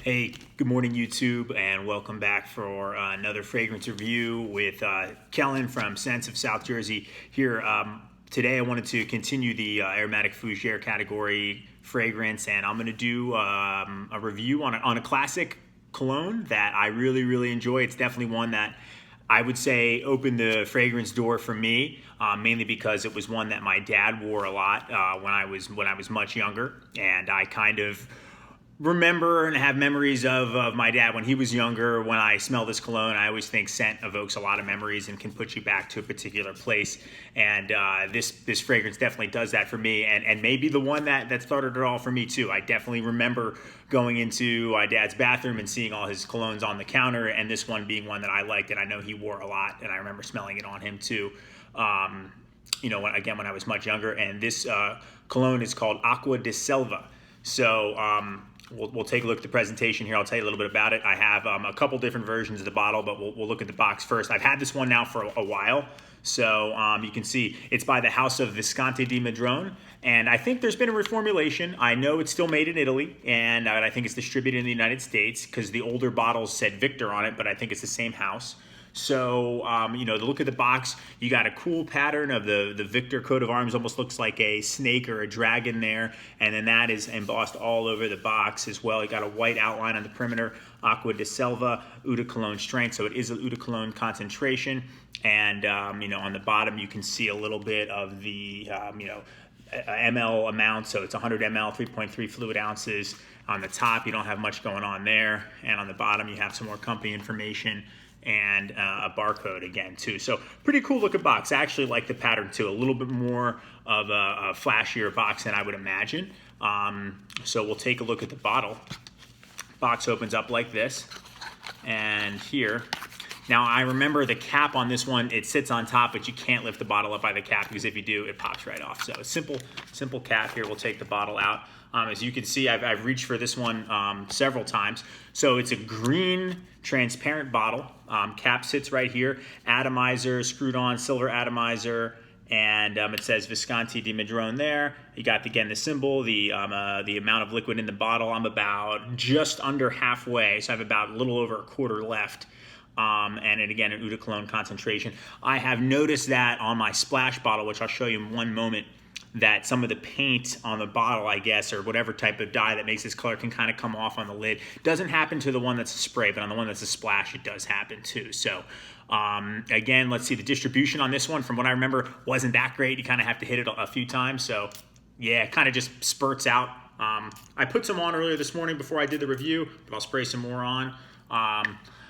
Hey, good morning YouTube, and welcome back for another fragrance review with Kellen from Sense of South Jersey here. Today I wanted to continue the aromatic fougere category fragrance, and I'm going to do a review on a classic cologne that I really enjoy. It's definitely one that I would say opened the fragrance door for me, mainly because it was one that my dad wore a lot when I was much younger, and I kind of remember and have memories of my dad when he was younger. When I smell this cologne, I always think scent evokes a lot of memories and can put you back to a particular place. And this fragrance definitely does that for me, and maybe the one that started it all for me too. I definitely remember going into my dad's bathroom and seeing all his colognes on the counter, and this one being one that I liked and I know he wore a lot, and I remember smelling it on him too. You know, when I was much younger. And this cologne is called Acqua Di Selva. So we'll take a look at the presentation here. I'll tell you a little bit about it. I have a couple different versions of the bottle, but we'll look at the box first. I've had this one now for a while. So you can see it's by the house of Visconti Di Modrone, and I think there's been a reformulation. I know it's still made in Italy, and I think it's distributed in the United States because the older bottles said Victor on it, but I think it's the same house. So, you know, the look at the box, you got a cool pattern of the Victor coat of arms, almost looks like a snake or a dragon there, and then that is embossed all over the box as well. You got a white outline on the perimeter, Acqua Di Selva, Eau de Cologne strength, so it is an Eau de Cologne concentration, and, you know, on the bottom you can see a little bit of the, you know, ml amount, so it's 100 ml, 3.3 fluid ounces. On the top, you don't have much going on there, and on the bottom you have some more company information and a barcode again too. So pretty cool looking box. I actually like the pattern too. A little bit more of a flashier box than I would imagine. So we'll take a look at the bottle. Box opens up like this, and here. Now I remember the cap on this one, it sits on top, but you can't lift the bottle up by the cap because if you do, it pops right off. So a simple cap here. We'll take the bottle out. As you can see, I've reached for this one several times. So it's a green transparent bottle. Cap sits right here. Atomizer screwed on, silver atomizer, and it says Visconti Di Modrone there. You got, again, the symbol, the amount of liquid in the bottle. I'm about just under halfway, so I have about a little over a quarter left. And again, an Eau de Cologne concentration. I have noticed that on my splash bottle, which I'll show you in one moment, that some of the paint on the bottle, I guess, or whatever type of dye that makes this color can kind of come off on the lid. Doesn't happen to the one that's a spray, but on the one that's a splash, it does happen too. So again, let's see, the distribution on this one, from what I remember, wasn't that great. You kind of have to hit it a few times. So yeah, it kind of just spurts out. I put some on earlier this morning before I did the review, but I'll spray some more on.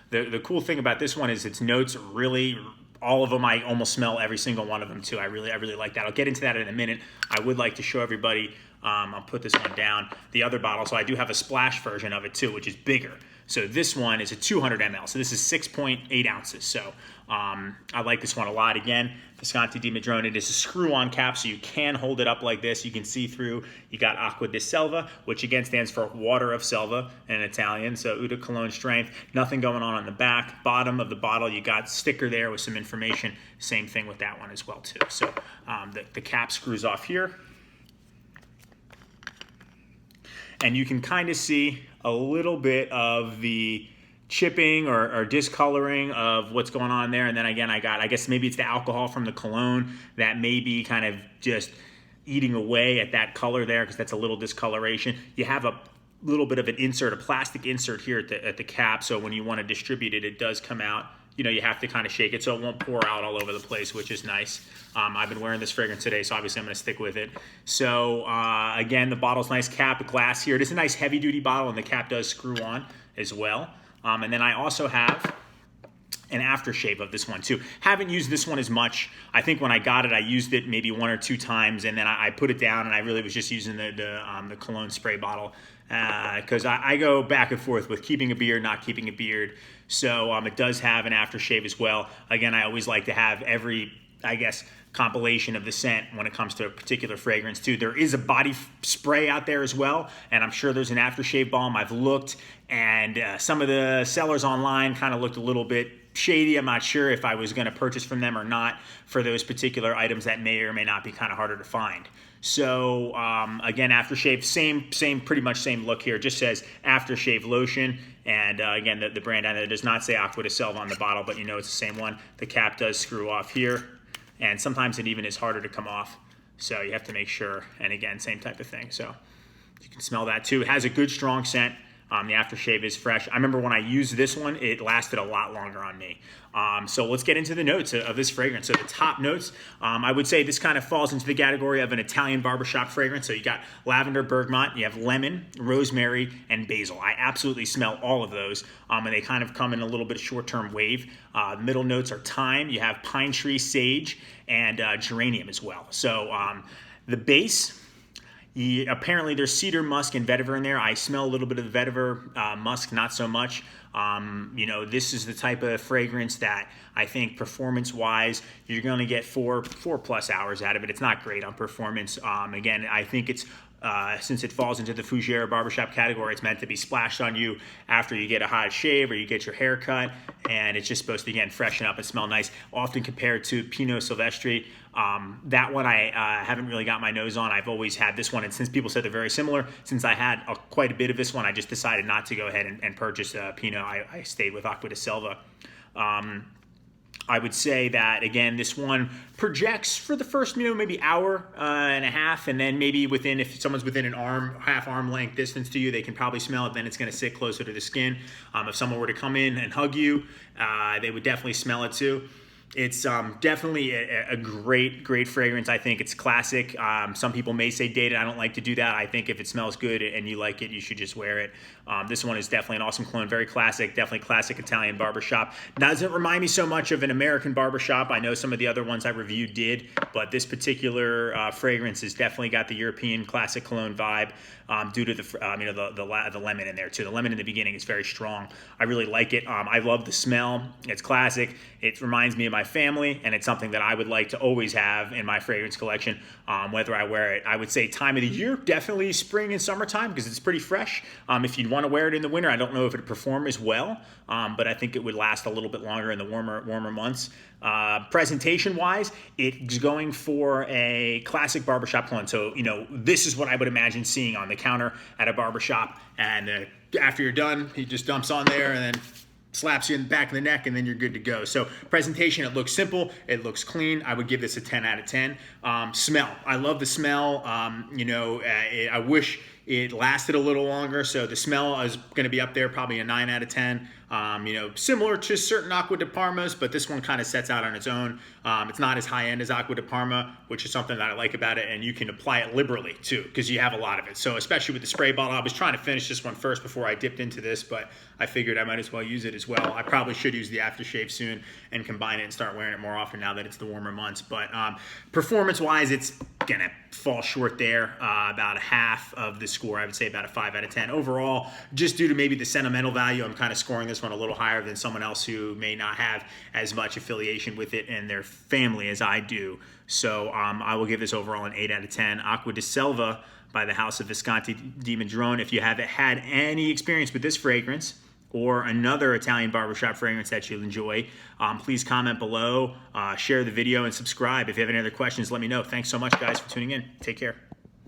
The cool thing about this one is its notes really, all of them, I almost smell every single one of them too. I really like that. I'll get into that in a minute. I would like to show everybody, I'll put this one down, the other bottle. So I do have a splash version of it too, which is bigger. So this one is a 200 ml. So this is 6.8 ounces. So I like this one a lot. Again, Visconti Di Modrone. It is a screw-on cap, so you can hold it up like this. You can see through. You got Acqua Di Selva, which again stands for water of Selva in Italian. So Eau de Cologne strength. Nothing going on the back. Bottom of the bottle, you got sticker there with some information. Same thing with that one as well too. So the cap screws off here. And you can kind of see a little bit of the chipping or discoloring of what's going on there. And then again, I guess maybe it's the alcohol from the cologne that may be kind of just eating away at that color there, because that's a little discoloration. You have a little bit of an insert, a plastic insert here at the cap, so when you want to distribute it, it does come out. You know, you have to kind of shake it so it won't pour out all over the place, which is nice. I've been wearing this fragrance today, so obviously I'm going to stick with it. So again, the bottle's nice cap, glass here. It is a nice heavy-duty bottle, and the cap does screw on as well. And then I also have an aftershave of this one too. Haven't used this one as much. I think when I got it, I used it maybe 1 or 2 times, and then I put it down, and I really was just using the cologne spray bottle because I go back and forth with keeping a beard, not keeping a beard. So it does have an aftershave as well. Again, I always like to have every, I guess, compilation of the scent when it comes to a particular fragrance too. There is a body spray out there as well, and I'm sure there's an aftershave balm. I've looked, and some of the sellers online kind of looked a little bit shady. I'm not sure if I was going to purchase from them or not for those particular items that may or may not be kind of harder to find. So again, aftershave, pretty much same look here. It just says aftershave lotion. And again, the brand on there does not say Acqua Di Selva on the bottle, but you know it's the same one. The cap does screw off here, and sometimes it even is harder to come off. So you have to make sure. And again, same type of thing. So you can smell that too. It has a good strong scent. The aftershave is fresh. I remember when I used this one, it lasted a lot longer on me. So let's get into the notes of this fragrance. So the top notes, I would say this kind of falls into the category of an Italian barbershop fragrance. So you got lavender, bergamot, you have lemon, rosemary, and basil. I absolutely smell all of those, and they kind of come in a little bit short-term wave. Middle notes are thyme. You have pine tree, sage, and geranium as well. So the base, apparently there's cedar, musk, and vetiver in there. I smell a little bit of the vetiver, musk not so much. You know, this is the type of fragrance that I think performance-wise, you're going to get four plus hours out of it. It's not great on performance. Again, I think it's since it falls into the fougere barbershop category, it's meant to be splashed on you after you get a hot shave or you get your hair cut, and it's just supposed to, again, freshen up and smell nice, often compared to Pinot Silvestre. That one I haven't really got my nose on. I've always had this one, and since people said they're very similar, since I had quite a bit of this one, I just decided not to go ahead and purchase Pinot. I stayed with Acqua Di Selva. I would say that, again, this one projects for the first, maybe hour and a half, and then maybe if someone's within an half arm length distance to you, they can probably smell it. Then it's going to sit closer to the skin. If someone were to come in and hug you, they would definitely smell it too. It's definitely a great fragrance. I think it's classic. Some people may say dated. I don't like to do that. I think if it smells good and you like it, you should just wear it. This one is definitely an awesome cologne. Very classic. Definitely classic Italian barbershop. Doesn't remind me so much of an American barbershop. I know some of the other ones I reviewed did, but this particular fragrance has definitely got the European classic cologne vibe due to the lemon in there too. The lemon in the beginning is very strong. I really like it. I love the smell. It's classic. It reminds me of my family, and it's something that I would like to always have in my fragrance collection, whether I wear it. I would say time of the year, definitely spring and summertime, because it's pretty fresh. If you'd want to wear it in the winter, I don't know if it'd perform as well, but I think it would last a little bit longer in the warmer months. Presentation wise, it's going for a classic barbershop cologne. So, this is what I would imagine seeing on the counter at a barbershop, and after you're done, he just dumps on there and then slaps you in the back of the neck, and then you're good to go. So presentation, it looks simple, it looks clean. I would give this a 10 out of 10. Smell, I love the smell. I wish it lasted a little longer, so the smell is going to be up there, probably a 9 out of 10. Similar to certain Acqua di Parmas, but this one kind of sets out on its own. It's not as high end as Acqua di Parma, which is something that I like about it, and you can apply it liberally too, because you have a lot of it. So especially with the spray bottle, I was trying to finish this one first before I dipped into this, but I figured I might as well use it as well. I probably should use the aftershave soon and combine it and start wearing it more often now that it's the warmer months. But performance-wise, it's gonna fall short there, about a half of the score. I would say about a 5 out of 10. Overall, just due to maybe the sentimental value, I'm kind of scoring this one a little higher than someone else who may not have as much affiliation with it and their family as I do. So I will give this overall an 8 out of 10. Acqua Di Selva by the house of Visconti Di Modrone. If you haven't had any experience with this fragrance or another Italian barbershop fragrance that you'll enjoy, please comment below, share the video, and subscribe. If you have any other questions, let me know. Thanks so much, guys, for tuning in. Take care.